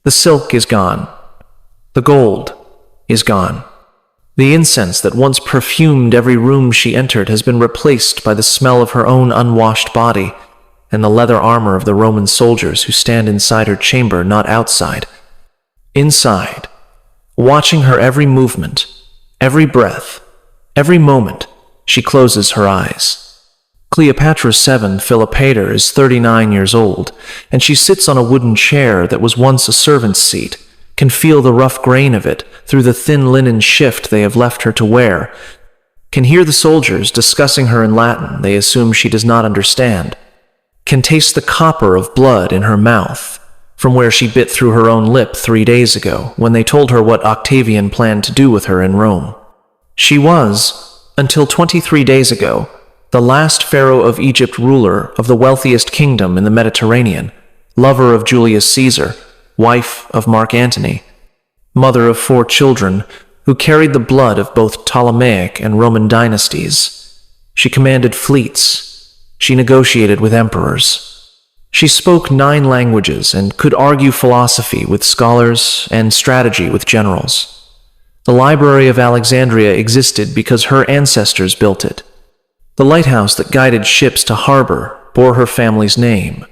The silk is gone. The gold is gone. The incense that once perfumed every room she entered has been replaced by the smell of her own unwashed body and the leather armor of the Roman soldiers who stand inside her chamber, not outside. Inside, watching her every movement, every breath, every moment, she closes her eyes. Cleopatra VII Philopator is 39 years old, and she sits on a wooden chair that was once a servant's seat, can feel the rough grain of it through the thin linen shift they have left her to wear, can hear the soldiers discussing her in Latin they assume she does not understand, can taste the copper of blood in her mouth, from where she bit through her own lip 3 days ago when they told her what Octavian planned to do with her in Rome. She was, until 23 days ago, the last pharaoh of Egypt, ruler of the wealthiest kingdom in the Mediterranean, lover of Julius Caesar, wife of Mark Antony, mother of 4 children, who carried the blood of both Ptolemaic and Roman dynasties. She commanded fleets. She negotiated with emperors. She spoke 9 languages and could argue philosophy with scholars and strategy with generals. The Library of Alexandria existed because her ancestors built it. The lighthouse that guided ships to harbor bore her family's name.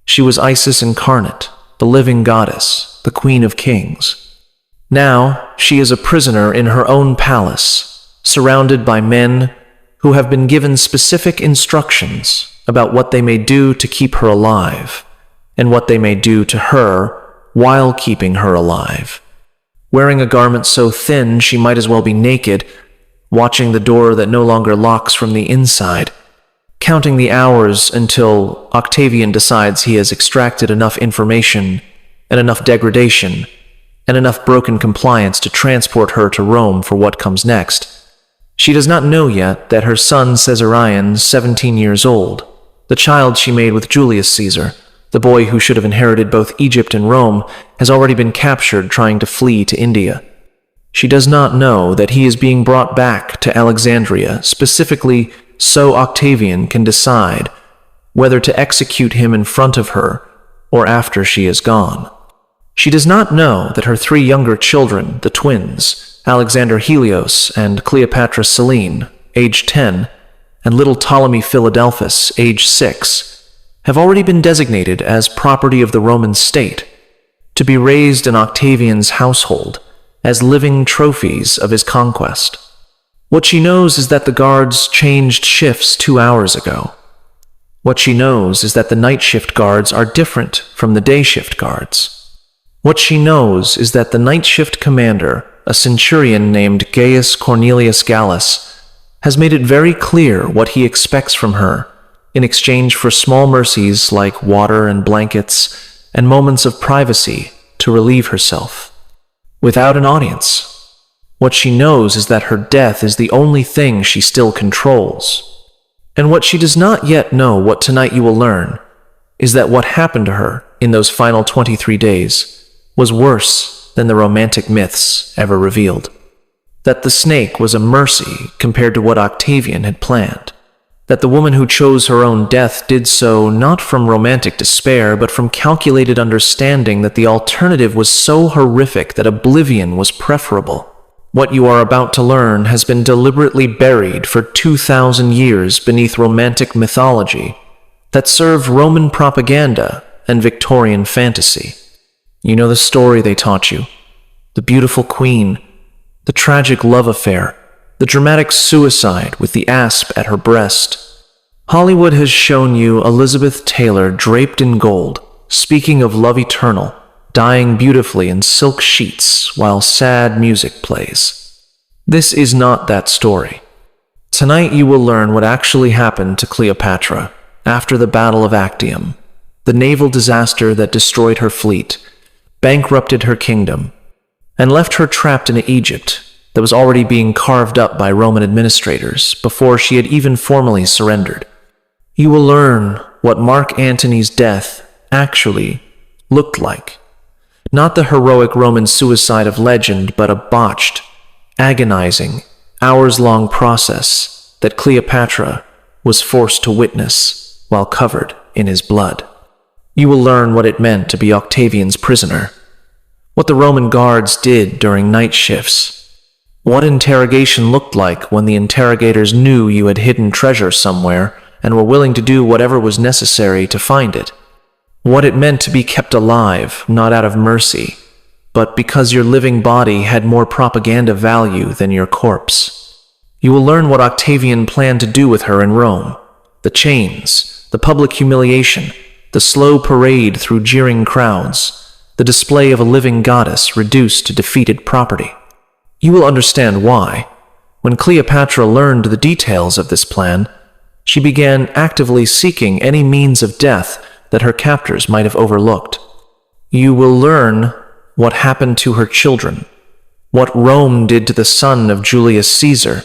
She was Isis incarnate, the living goddess, the queen of kings. Now, she is a prisoner in her own palace, surrounded by men who have been given specific instructions about what they may do to keep her alive, and what they may do to her while keeping her alive. Wearing a garment so thin she might as well be naked, watching the door that no longer locks from the inside, counting the hours until Octavian decides he has extracted enough information and enough degradation and enough broken compliance to transport her to Rome for what comes next. She does not know yet that her son Caesarion, 17 years old, the child she made with Julius Caesar, the boy who should have inherited both Egypt and Rome, has already been captured trying to flee to India. She does not know that he is being brought back to Alexandria specifically so Octavian can decide whether to execute him in front of her or after she is gone. She does not know that her 3 younger children, the twins, Alexander Helios and Cleopatra Selene, age 10, and little Ptolemy Philadelphus, age 6, have already been designated as property of the Roman state, to be raised in Octavian's household as living trophies of his conquest. What she knows is that the guards changed shifts 2 hours ago. What she knows is that the night shift guards are different from the day shift guards. What she knows is that the night shift commander, a centurion named Gaius Cornelius Gallus, has made it very clear what he expects from her in exchange for small mercies like water and blankets and moments of privacy to relieve herself, without an audience. What she knows is that her death is the only thing she still controls. And what she does not yet know, what tonight you will learn, is that what happened to her in those final 23 days was worse than the romantic myths ever revealed. That the snake was a mercy compared to what Octavian had planned. That the woman who chose her own death did so not from romantic despair, but from calculated understanding that the alternative was so horrific that oblivion was preferable. What you are about to learn has been deliberately buried for 2,000 years beneath romantic mythology that served Roman propaganda and Victorian fantasy. You know the story they taught you, the beautiful queen, the tragic love affair, the dramatic suicide with the asp at her breast. Hollywood has shown you Elizabeth Taylor draped in gold, speaking of love eternal, dying beautifully in silk sheets while sad music plays. This is not that story. Tonight you will learn what actually happened to Cleopatra after the Battle of Actium, the naval disaster that destroyed her fleet, bankrupted her kingdom, and left her trapped in Egypt that was already being carved up by Roman administrators before she had even formally surrendered. You will learn what Mark Antony's death actually looked like. Not the heroic Roman suicide of legend, but a botched, agonizing, hours-long process that Cleopatra was forced to witness while covered in his blood. You will learn what it meant to be Octavian's prisoner, what the Roman guards did during night shifts, what interrogation looked like when the interrogators knew you had hidden treasure somewhere and were willing to do whatever was necessary to find it, what it meant to be kept alive, not out of mercy, but because your living body had more propaganda value than your corpse. You will learn what Octavian planned to do with her in Rome, the chains, the public humiliation, the slow parade through jeering crowds, the display of a living goddess reduced to defeated property. You will understand why. When Cleopatra learned the details of this plan, she began actively seeking any means of death that her captors might have overlooked. You will learn what happened to her children, what Rome did to the son of Julius Caesar,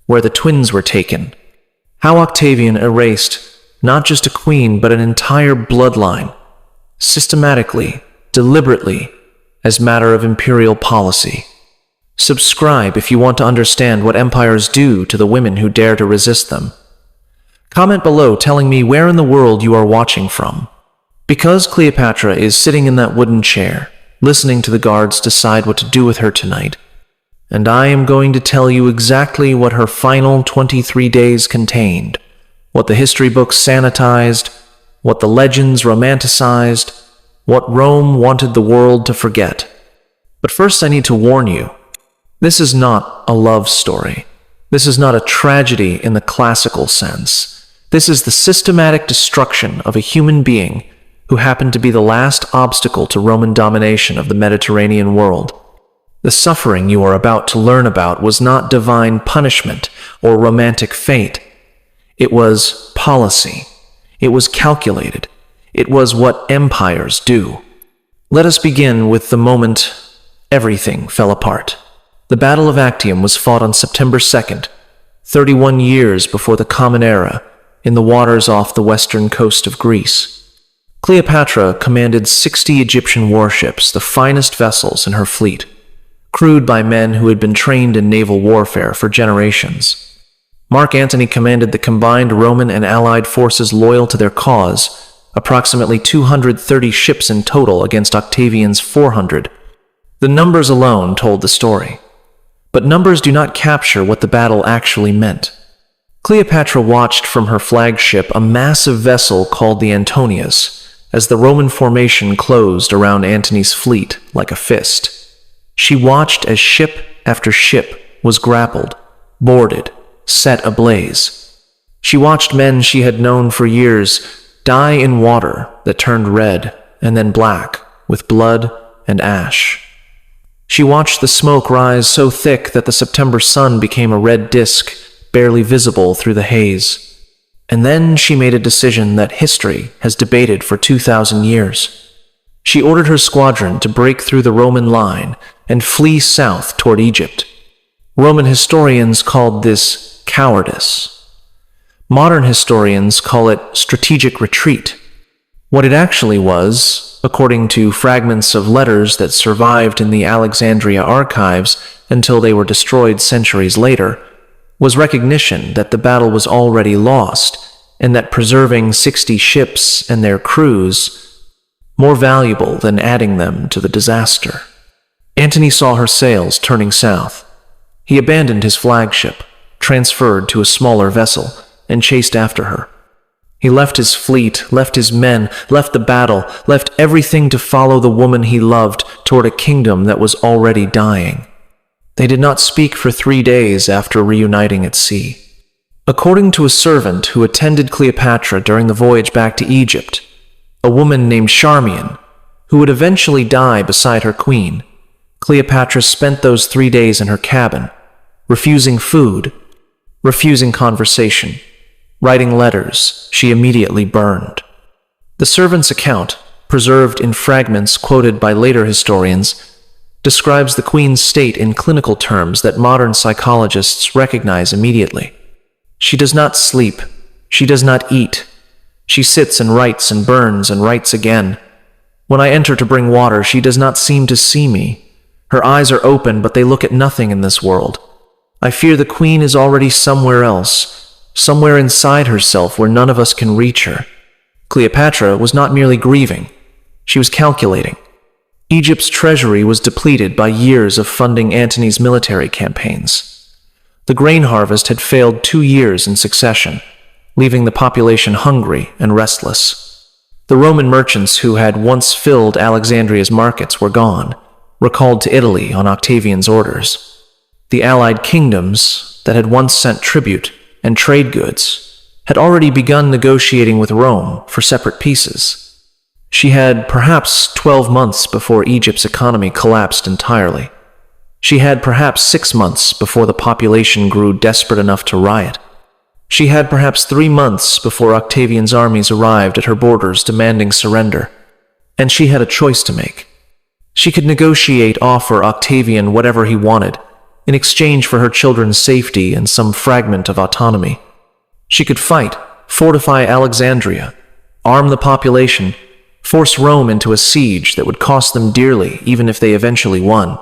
where the twins were taken, how Octavian erased not just a queen but an entire bloodline, systematically, deliberately, as matter of imperial policy. Subscribe if you want to understand what empires do to the women who dare to resist them. Comment below telling me where in the world you are watching from. Because Cleopatra is sitting in that wooden chair, listening to the guards decide what to do with her tonight, and I am going to tell you exactly what her final 23 days contained, what the history books sanitized, what the legends romanticized, what Rome wanted the world to forget. But first I need to warn you, this is not a love story. This is not a tragedy in the classical sense. This is the systematic destruction of a human being who happened to be the last obstacle to Roman domination of the Mediterranean world. The suffering you are about to learn about was not divine punishment or romantic fate. It was policy. It was calculated. It was what empires do. Let us begin with the moment everything fell apart. The Battle of Actium was fought on September 2nd, 31 years before the Common Era, in the waters off the western coast of Greece. Cleopatra commanded 60 Egyptian warships, the finest vessels in her fleet, crewed by men who had been trained in naval warfare for generations. Mark Antony commanded the combined Roman and Allied forces loyal to their cause, approximately 230 ships in total against Octavian's 400. The numbers alone told the story. But numbers do not capture what the battle actually meant. Cleopatra watched from her flagship a massive vessel called the Antonius, as the Roman formation closed around Antony's fleet like a fist. She watched as ship after ship was grappled, boarded, set ablaze. She watched men she had known for years die in water that turned red and then black with blood and ash. She watched the smoke rise so thick that the September sun became a red disk, barely visible through the haze. And then she made a decision that history has debated for 2,000 years. She ordered her squadron to break through the Roman line and flee south toward Egypt. Roman historians called this cowardice. Modern historians call it strategic retreat. What it actually was, according to fragments of letters that survived in the Alexandria archives until they were destroyed centuries later, was recognition that the battle was already lost and that preserving 60 ships and their crews more valuable than adding them to the disaster. Antony saw her sails turning south. He abandoned his flagship, transferred to a smaller vessel, and chased after her. He left his fleet, left his men, left the battle, left everything to follow the woman he loved toward a kingdom that was already dying. They did not speak for 3 days after reuniting at sea. According to a servant who attended Cleopatra during the voyage back to Egypt, a woman named Charmian, who would eventually die beside her queen, Cleopatra spent those 3 days in her cabin, refusing food, refusing conversation, writing letters she immediately burned. The servant's account, preserved in fragments quoted by later historians, describes the queen's state in clinical terms that modern psychologists recognize immediately. She does not sleep. She does not eat. She sits and writes and burns and writes again. When I enter to bring water, she does not seem to see me. Her eyes are open, but they look at nothing in this world. I fear the queen is already somewhere else, somewhere inside herself where none of us can reach her. Cleopatra was not merely grieving. She was calculating. Egypt's treasury was depleted by years of funding Antony's military campaigns. The grain harvest had failed 2 years in succession, leaving the population hungry and restless. The Roman merchants who had once filled Alexandria's markets were gone, recalled to Italy on Octavian's orders. The allied kingdoms that had once sent tribute and trade goods had already begun negotiating with Rome for separate pieces. She had perhaps 12 months before Egypt's economy collapsed entirely. She had perhaps 6 months before the population grew desperate enough to riot. She had perhaps 3 months before Octavian's armies arrived at her borders demanding surrender. And she had a choice to make. She could offer Octavian whatever he wanted, in exchange for her children's safety and some fragment of autonomy. She could fight, fortify Alexandria, arm the population, force Rome into a siege that would cost them dearly even if they eventually won.